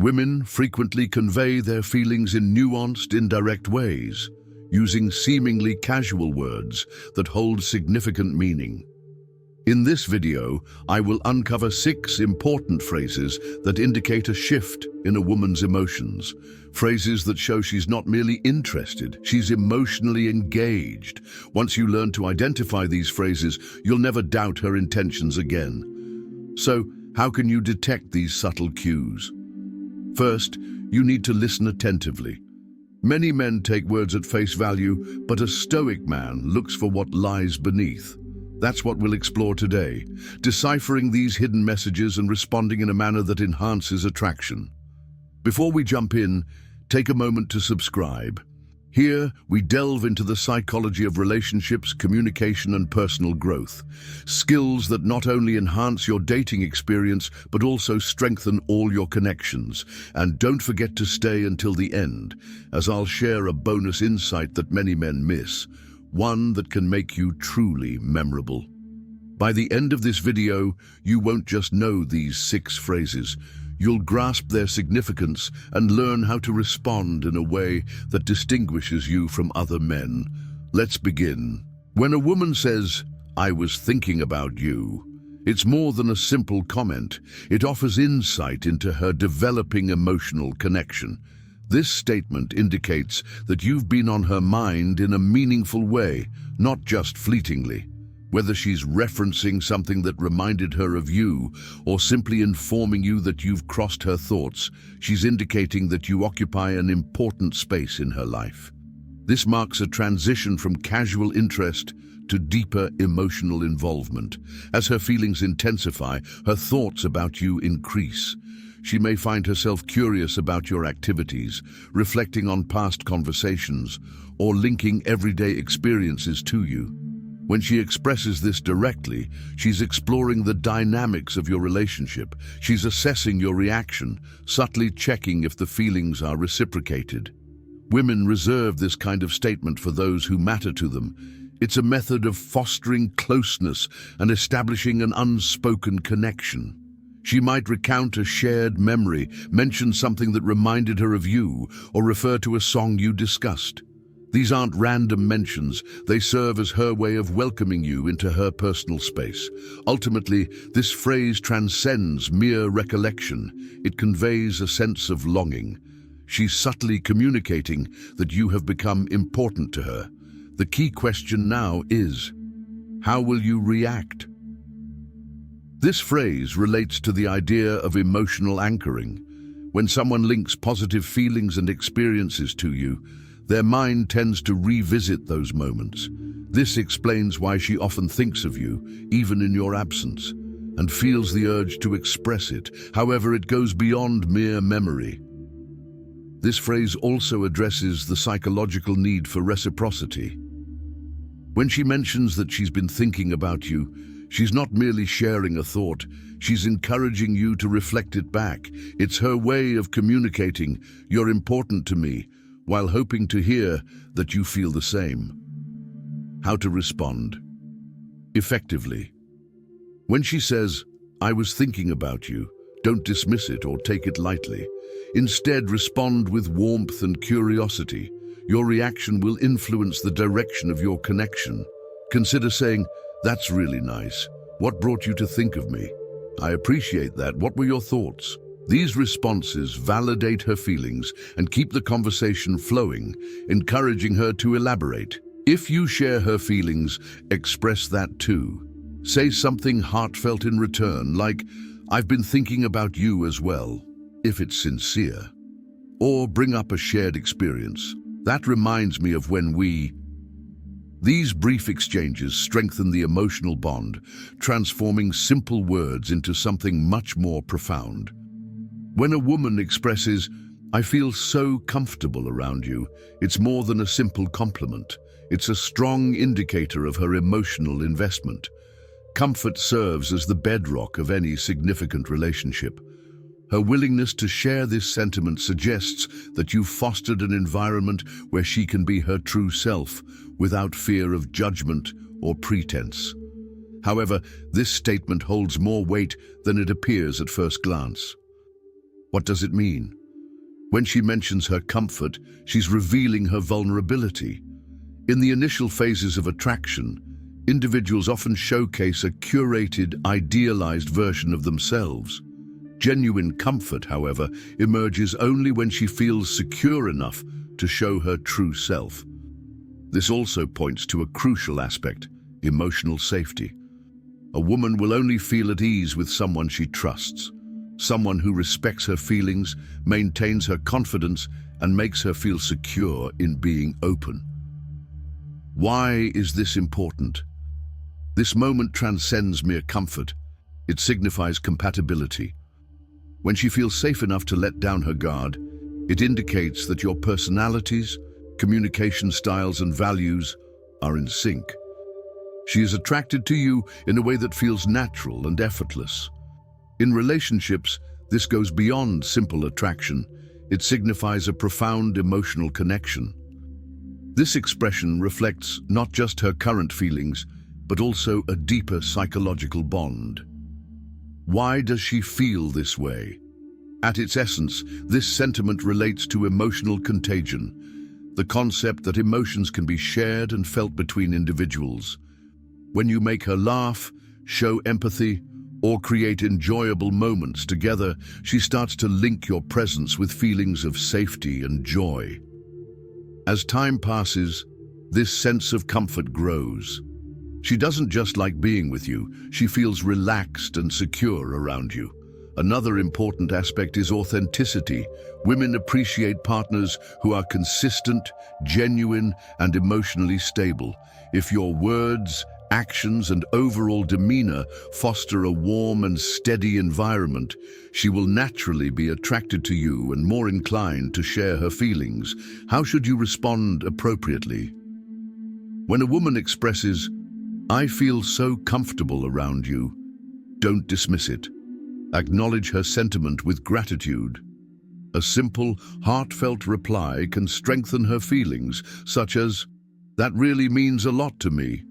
Women frequently convey their feelings in nuanced, indirect ways, using seemingly casual words that hold significant meaning. In this video, I will uncover 6 important phrases that indicate a shift in a woman's emotions. Phrases that show she's not merely interested, she's emotionally engaged. Once you learn to identify these phrases, you'll never doubt her intentions again. So, how can you detect these subtle cues? First, you need to listen attentively. Many men take words at face value, but a stoic man looks for what lies beneath. That's what we'll explore today, deciphering these hidden messages and responding in a manner that enhances attraction. Before we jump in, take a moment to subscribe. Here, we delve into the psychology of relationships, communication, and personal growth. Skills that not only enhance your dating experience, but also strengthen all your connections. And don't forget to stay until the end, as I'll share a bonus insight that many men miss. One that can make you truly memorable. By the end of this video, you won't just know these 6 phrases. You'll grasp their significance and learn how to respond in a way that distinguishes you from other men. Let's begin. When a woman says, "I was thinking about you," it's more than a simple comment. It offers insight into her developing emotional connection. This statement indicates that you've been on her mind in a meaningful way, not just fleetingly. Whether she's referencing something that reminded her of you or simply informing you that you've crossed her thoughts, she's indicating that you occupy an important space in her life. This marks a transition from casual interest to deeper emotional involvement. As her feelings intensify, her thoughts about you increase. She may find herself curious about your activities, reflecting on past conversations, or linking everyday experiences to you. When she expresses this directly, she's exploring the dynamics of your relationship. She's assessing your reaction, subtly checking if the feelings are reciprocated. Women reserve this kind of statement for those who matter to them. It's a method of fostering closeness and establishing an unspoken connection. She might recount a shared memory, mention something that reminded her of you, or refer to a song you discussed. These aren't random mentions, they serve as her way of welcoming you into her personal space. Ultimately, this phrase transcends mere recollection. It conveys a sense of longing. She's subtly communicating that you have become important to her. The key question now is, how will you react? This phrase relates to the idea of emotional anchoring. When someone links positive feelings and experiences to you, their mind tends to revisit those moments. This explains why she often thinks of you, even in your absence, and feels the urge to express it. However, it goes beyond mere memory. This phrase also addresses the psychological need for reciprocity. When she mentions that she's been thinking about you, she's not merely sharing a thought, she's encouraging you to reflect it back. It's her way of communicating, "You're important to me," while hoping to hear that you feel the same. How to respond effectively. When she says, "I was thinking about you," don't dismiss it or take it lightly. Instead, respond with warmth and curiosity. Your reaction will influence the direction of your connection. Consider saying, "That's really nice. What brought you to think of me? I appreciate that. What were your thoughts?" These responses validate her feelings and keep the conversation flowing, encouraging her to elaborate. If you share her feelings, express that too. Say something heartfelt in return, like, "I've been thinking about you as well," if it's sincere. Or bring up a shared experience. "That reminds me of when we..." These brief exchanges strengthen the emotional bond, transforming simple words into something much more profound. When a woman expresses, "I feel so comfortable around you," it's more than a simple compliment. It's a strong indicator of her emotional investment. Comfort serves as the bedrock of any significant relationship. Her willingness to share this sentiment suggests that you've fostered an environment where she can be her true self without fear of judgment or pretense. However, this statement holds more weight than it appears at first glance. What does it mean? When she mentions her comfort, she's revealing her vulnerability. In the initial phases of attraction, individuals often showcase a curated, idealized version of themselves. Genuine comfort, however, emerges only when she feels secure enough to show her true self. This also points to a crucial aspect: emotional safety. A woman will only feel at ease with someone she trusts, someone who respects her feelings, maintains her confidence, and makes her feel secure in being open. Why is this important? This moment transcends mere comfort. It signifies compatibility. When she feels safe enough to let down her guard, it indicates that your personalities, communication styles, and values are in sync. She is attracted to you in a way that feels natural and effortless. In relationships, this goes beyond simple attraction. It signifies a profound emotional connection. This expression reflects not just her current feelings, but also a deeper psychological bond. Why does she feel this way? At its essence, this sentiment relates to emotional contagion, the concept that emotions can be shared and felt between individuals. When you make her laugh, show empathy, or create enjoyable moments together, she starts to link your presence with feelings of safety and joy. As time passes, this sense of comfort grows. She doesn't just like being with you, she feels relaxed and secure around you. Another important aspect is authenticity. Women appreciate partners who are consistent, genuine, and emotionally stable. If your words, actions, and overall demeanor foster a warm and steady environment, she will naturally be attracted to you and more inclined to share her feelings. How should you respond appropriately? When a woman expresses, "I feel so comfortable around you," don't dismiss it. Acknowledge her sentiment with gratitude. A simple, heartfelt reply can strengthen her feelings, such as, "That really means a lot to me.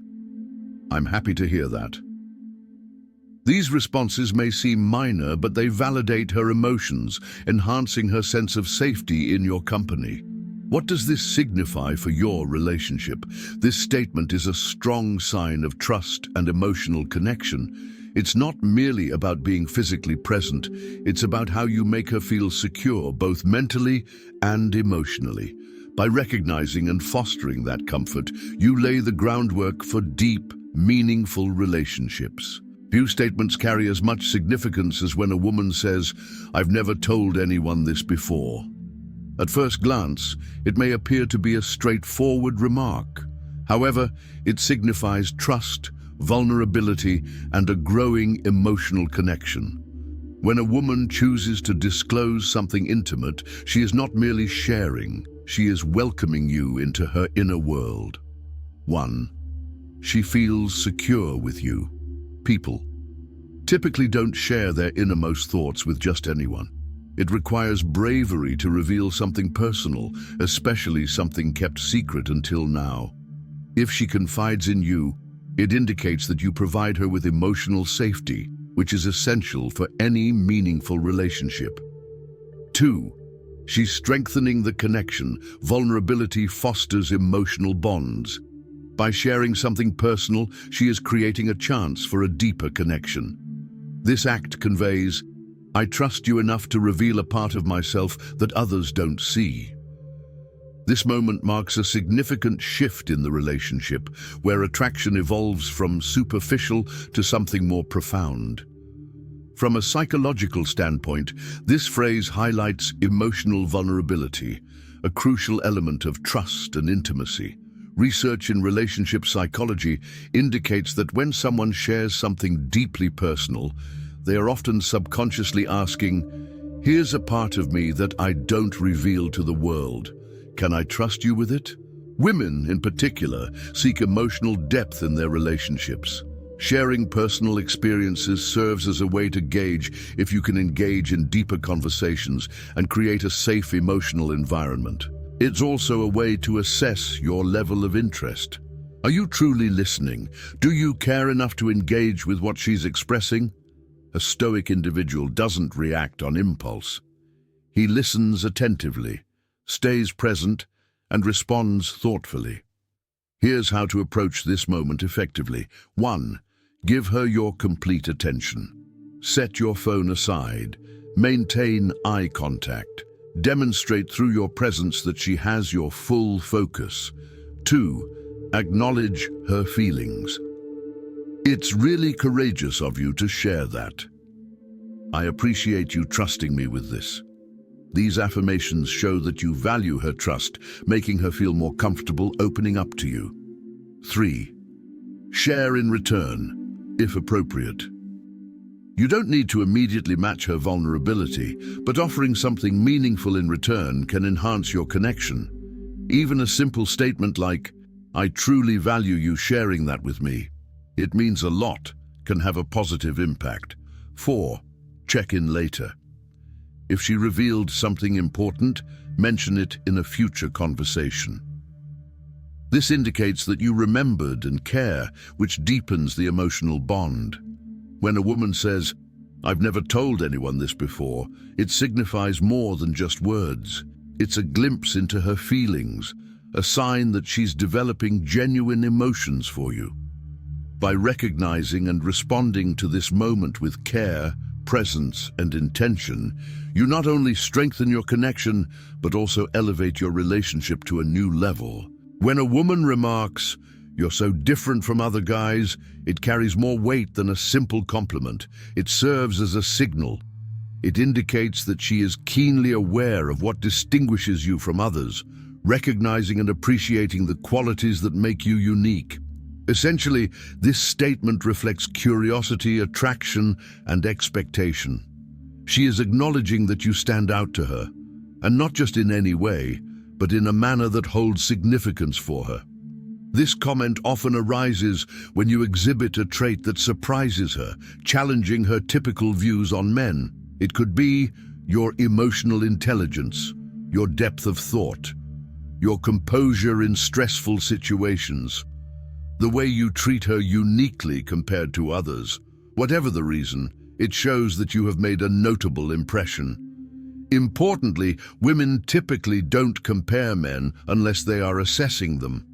I'm happy to hear that." These responses may seem minor, but they validate her emotions, enhancing her sense of safety in your company. What does this signify for your relationship? This statement is a strong sign of trust and emotional connection. It's not merely about being physically present, it's about how you make her feel secure, both mentally and emotionally. By recognizing and fostering that comfort, you lay the groundwork for deep, meaningful relationships. Few statements carry as much significance as when a woman says, "I've never told anyone this before." At first glance, it may appear to be a straightforward remark. However, it signifies trust, vulnerability, and a growing emotional connection. When a woman chooses to disclose something intimate, she is not merely sharing, she is welcoming you into her inner world. 1. She feels secure with you. People typically don't share their innermost thoughts with just anyone. It requires bravery to reveal something personal, especially something kept secret until now. If she confides in you, it indicates that you provide her with emotional safety, which is essential for any meaningful relationship. 2. She's strengthening the connection. Vulnerability fosters emotional bonds. By sharing something personal, she is creating a chance for a deeper connection. This act conveys, "I trust you enough to reveal a part of myself that others don't see." This moment marks a significant shift in the relationship, where attraction evolves from superficial to something more profound. From a psychological standpoint, this phrase highlights emotional vulnerability, a crucial element of trust and intimacy. Research in relationship psychology indicates that when someone shares something deeply personal, they are often subconsciously asking, "Here's a part of me that I don't reveal to the world. Can I trust you with it?" Women, in particular, seek emotional depth in their relationships. Sharing personal experiences serves as a way to gauge if you can engage in deeper conversations and create a safe emotional environment. It's also a way to assess your level of interest. Are you truly listening? Do you care enough to engage with what she's expressing? A stoic individual doesn't react on impulse. He listens attentively, stays present, and responds thoughtfully. Here's how to approach this moment effectively. 1. Give her your complete attention. Set your phone aside. Maintain eye contact. Demonstrate through your presence that she has your full focus. 2. Acknowledge her feelings. It's really courageous of you to share that. I appreciate you trusting me with this. These affirmations show that you value her trust, making her feel more comfortable opening up to you. 3. Share in return, if appropriate. You don't need to immediately match her vulnerability, but offering something meaningful in return can enhance your connection. Even a simple statement like, "I truly value you sharing that with me. It means a lot," can have a positive impact. 4. Check in later. If she revealed something important, mention it in a future conversation. This indicates that you remembered and care, which deepens the emotional bond. When a woman says, "I've never told anyone this before," it signifies more than just words. It's a glimpse into her feelings, a sign that she's developing genuine emotions for you. By recognizing and responding to this moment with care, presence, and intention, you not only strengthen your connection, but also elevate your relationship to a new level. When a woman remarks, "You're so different from other guys," it carries more weight than a simple compliment. It serves as a signal. It indicates that she is keenly aware of what distinguishes you from others, recognizing and appreciating the qualities that make you unique. Essentially, this statement reflects curiosity, attraction, and expectation. She is acknowledging that you stand out to her, and not just in any way, but in a manner that holds significance for her. This comment often arises when you exhibit a trait that surprises her, challenging her typical views on men. It could be your emotional intelligence, your depth of thought, your composure in stressful situations, the way you treat her uniquely compared to others. Whatever the reason, it shows that you have made a notable impression. Importantly, women typically don't compare men unless they are assessing them.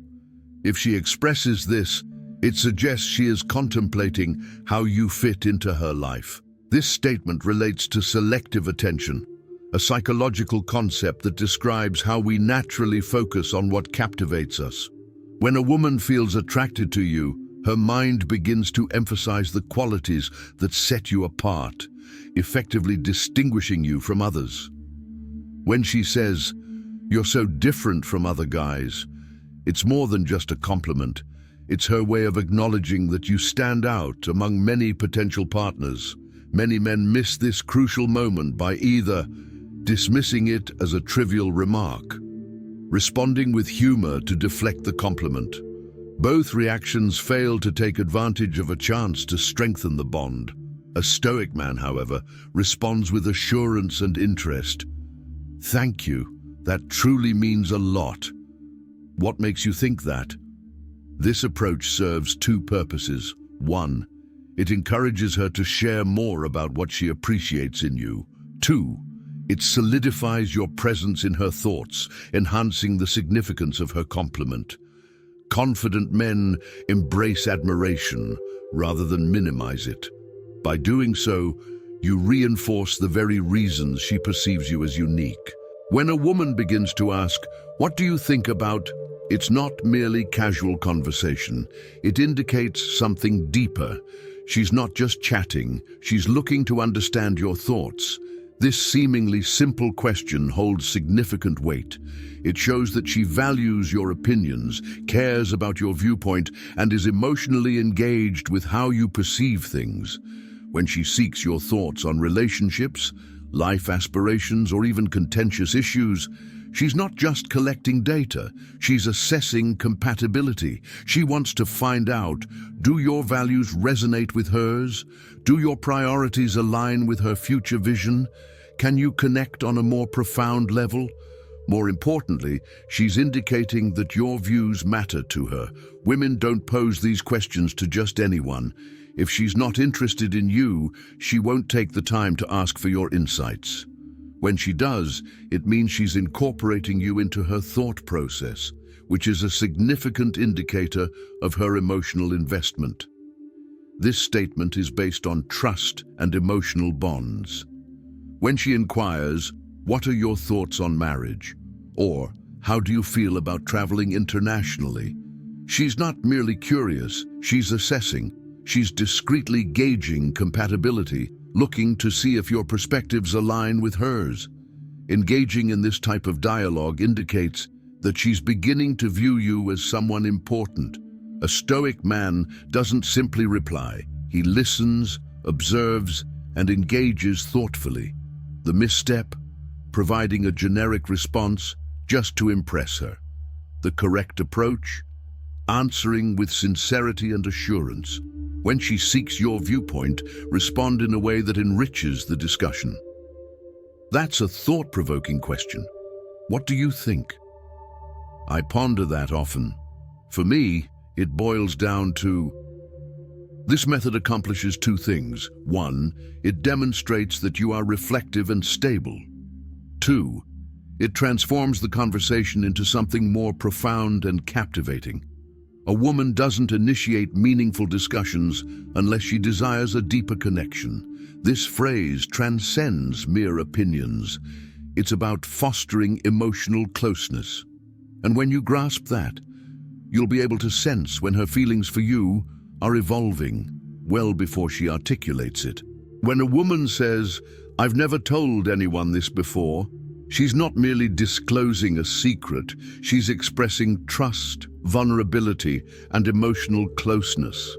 If she expresses this, it suggests she is contemplating how you fit into her life. This statement relates to selective attention, a psychological concept that describes how we naturally focus on what captivates us. When a woman feels attracted to you, her mind begins to emphasize the qualities that set you apart, effectively distinguishing you from others. When she says, "You're so different from other guys," it's more than just a compliment. It's her way of acknowledging that you stand out among many potential partners. Many men miss this crucial moment by either dismissing it as a trivial remark, responding with humor to deflect the compliment. Both reactions fail to take advantage of a chance to strengthen the bond. A stoic man, however, responds with assurance and interest. "Thank you. That truly means a lot." What makes you think that? This approach serves two purposes. 1. It encourages her to share more about what she appreciates in you. 2. It solidifies your presence in her thoughts, enhancing the significance of her compliment. Confident men embrace admiration rather than minimize it. By doing so, you reinforce the very reasons she perceives you as unique. When a woman begins to ask, "What do you think about?" it's not merely casual conversation. It indicates something deeper. She's not just chatting, she's looking to understand your thoughts. This seemingly simple question holds significant weight. It shows that she values your opinions, cares about your viewpoint, and is emotionally engaged with how you perceive things. When she seeks your thoughts on relationships, life aspirations, or even contentious issues, she's not just collecting data, she's assessing compatibility. She wants to find out, do your values resonate with hers? Do your priorities align with her future vision? Can you connect on a more profound level? More importantly, she's indicating that your views matter to her. Women don't pose these questions to just anyone. If she's not interested in you, she won't take the time to ask for your insights. When she does, it means she's incorporating you into her thought process, which is a significant indicator of her emotional investment. This statement is based on trust and emotional bonds. When she inquires, "What are your thoughts on marriage?" or "How do you feel about traveling internationally?" she's not merely curious, she's assessing. She's discreetly gauging compatibility, looking to see if your perspectives align with hers. Engaging in this type of dialogue indicates that she's beginning to view you as someone important. A stoic man doesn't simply reply. He listens, observes, and engages thoughtfully. The misstep? Providing a generic response just to impress her. The correct approach? Answering with sincerity and assurance. When she seeks your viewpoint, respond in a way that enriches the discussion. That's a thought-provoking question. What do you think? I ponder that often. For me, it boils down to, this method accomplishes two things. One, it demonstrates that you are reflective and stable. Two, it transforms the conversation into something more profound and captivating. A woman doesn't initiate meaningful discussions unless she desires a deeper connection. This phrase transcends mere opinions. It's about fostering emotional closeness. And when you grasp that, you'll be able to sense when her feelings for you are evolving well before she articulates it. When a woman says, "I've never told anyone this before," she's not merely disclosing a secret, she's expressing trust, vulnerability, and emotional closeness.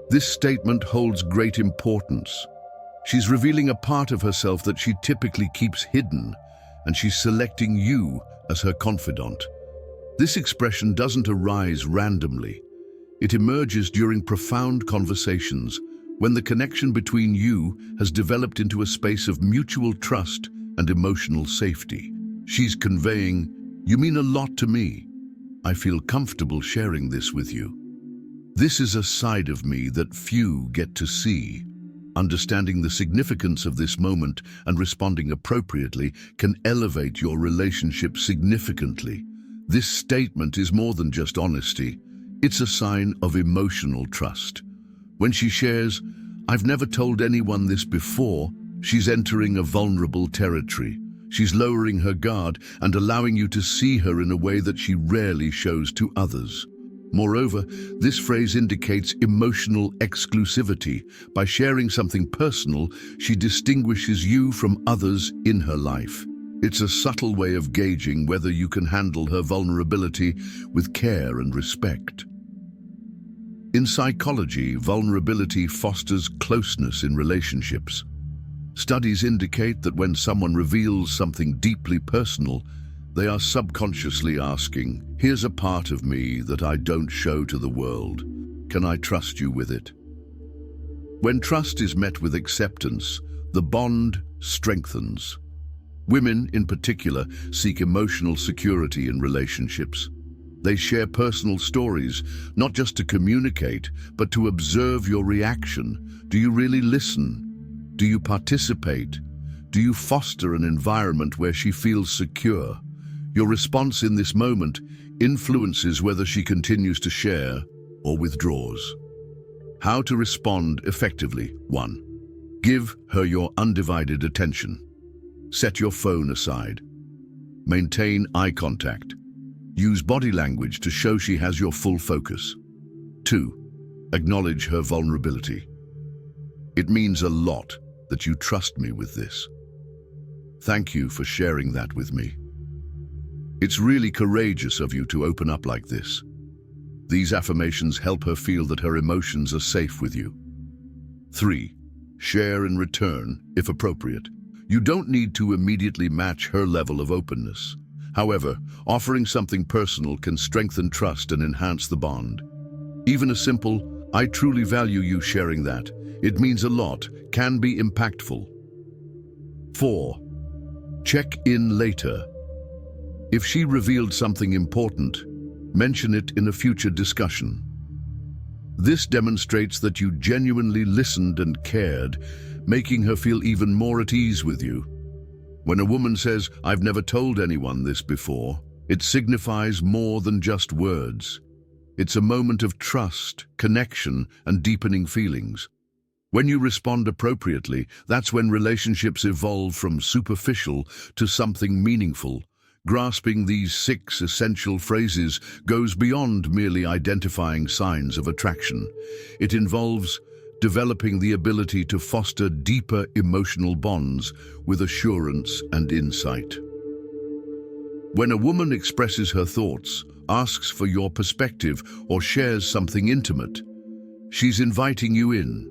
This statement holds great importance. She's revealing a part of herself that she typically keeps hidden, and she's selecting you as her confidant. This expression doesn't arise randomly. It emerges during profound conversations, when the connection between you has developed into a space of mutual trust and emotional safety. She's conveying, "You mean a lot to me. I feel comfortable sharing this with you." This is a side of me that few get to see. Understanding the significance of this moment and responding appropriately can elevate your relationship significantly. This statement is more than just honesty. It's a sign of emotional trust. When she shares, "I've never told anyone this before," she's entering a vulnerable territory. She's lowering her guard and allowing you to see her in a way that she rarely shows to others. Moreover, this phrase indicates emotional exclusivity. By sharing something personal, she distinguishes you from others in her life. It's a subtle way of gauging whether you can handle her vulnerability with care and respect. In psychology, vulnerability fosters closeness in relationships. Studies indicate that when someone reveals something deeply personal, they are subconsciously asking, "Here's a part of me that I don't show to the world. Can I trust you with it?" When trust is met with acceptance, the bond strengthens. Women, in particular, seek emotional security in relationships. They share personal stories, not just to communicate, but to observe your reaction. Do you really listen? Do you participate? Do you foster an environment where she feels secure? Your response in this moment influences whether she continues to share or withdraws. How to respond effectively. 1. Give her your undivided attention. Set your phone aside. Maintain eye contact. Use body language to show she has your full focus. 2. Acknowledge her vulnerability. It means a lot that you trust me with this. Thank you for sharing that with me. It's really courageous of you to open up like this. These affirmations help her feel that her emotions are safe with you. 3. Share in return, if appropriate. You don't need to immediately match her level of openness. However, offering something personal can strengthen trust and enhance the bond. Even a simple, "I truly value you sharing that. It means a lot," can be impactful. 4. Check in later. If she revealed something important, mention it in a future discussion. This demonstrates that you genuinely listened and cared, making her feel even more at ease with you. When a woman says, "I've never told anyone this before," it signifies more than just words. It's a moment of trust, connection, and deepening feelings. When you respond appropriately, that's when relationships evolve from superficial to something meaningful. Grasping these 6 essential phrases goes beyond merely identifying signs of attraction. It involves developing the ability to foster deeper emotional bonds with assurance and insight. When a woman expresses her thoughts, asks for your perspective, or shares something intimate, she's inviting you in.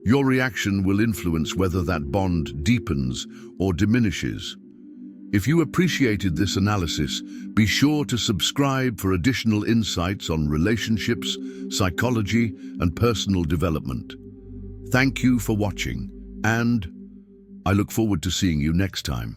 Your reaction will influence whether that bond deepens or diminishes. If you appreciated this analysis, be sure to subscribe for additional insights on relationships, psychology, and personal development. Thank you for watching, and I look forward to seeing you next time.